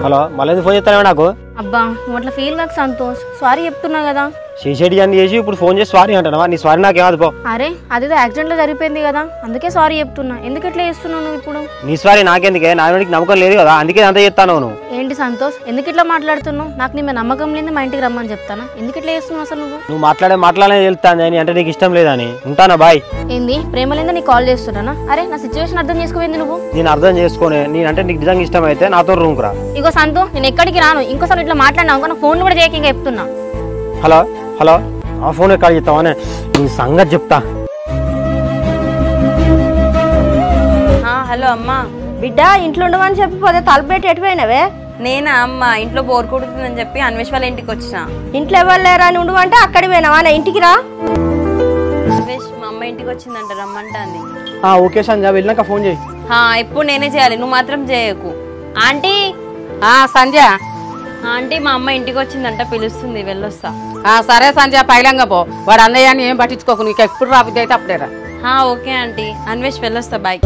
hello మళ్ళీ phone చేస్తానే నాకు అబ్బా నువ్వు అట్లా ఫీల్ కాక సంతోష్ సారీ చెప్తున్నా కదా చేసేటి అని చేసి ఇప్పుడు ఫోన్ చేసి సారీ అంటావా నీ సారీ నాకేమది పో అరే అదేదో యాక్సిడెంట్ లో జరిగిపోయింది కదా అందుకే సారీ చెప్తున్నా ఎందుకు ఎట్లా చేస్తున్నావు నువ్వు ఇప్పుడు నీ సారీ నాకెందుకే నా వెనక్కి నమ్మకం లేదు కదా అందుకే అంతా చెప్తాను నువ్వు ఏంటి సంతోష్ ఎందుకు ఇట్లా మాట్లాడుతున్నావు నాకు నీ మీద నమ్మకం లేదు మా ఇంటికి రమ్మని చెప్తానా ఎందుకు ఇట్లా చేస్తున్నావు అసలు నువ్వు మాట్లాడే వెళ్తాను అని అంటే నీకు ఇష్టం లేదని ఉంటానా బాయ్ ఏంది ప్రేమ లేదా నీకు కాల్ చేస్తున్నానా అరే నా సిచ్యువేషన్ అర్థం చేసుకోవేంది నువ్వు నేను అర్థం చేసుకునే నేనంటే నీకు నిజంగా ఇష్టం అయితే నాతో రూమ్కి రా ఇగో సంతోష్ నేను ఎక్కడికి రాను ఇంకోసారి ఇట్లా మాట్లాడినా అనుకో ఫోన్ కూడా చేయక ఇంకా చెప్తున్నా హలో హలో ఆ ఫోన్ ఎక్కడ చెప్తావనే నీ సంగతి చెప్తా హలో అమ్మా బిడ్డ ఇంట్లో ఉండమని చెప్పి పోతే తలుపు పెట్టి ఎటుపోయినవే నేనా అమ్మ ఇంట్లో బోర్ కొడుతుందని చెప్పి అన్వేష్ వాళ్ళ ఇంటికి వచ్చిన ఇంట్లో ఎవరు లేరా అని ఉండమంటే అక్కడికి పోయినావా నా ఇంటికి రా అన్వేష్ మా అమ్మ ఇంటికి వచ్చిందంట రమ్మంటాంది ఓకే సంజయ్ వెళ్ళినాక ఫోన్ చేయి ఇప్పుడు నేనే చేయాలి నువ్వు మాత్రం చేయకు ఆంటీ సంధ్య ఆంటీ మా అమ్మ ఇంటికి వచ్చిందంట పిలుస్తుంది వెళ్ళొస్తా సరే సంధ్య పైలంగా పో వాడు అన్నయ్య అని ఏం పట్టించుకోకు నీకు ఎప్పుడు రాబుద్ది అయితే అప్పుడేరా ఓకే ఆంటీ అన్వేష్ వెళ్ళొస్తా బాయ్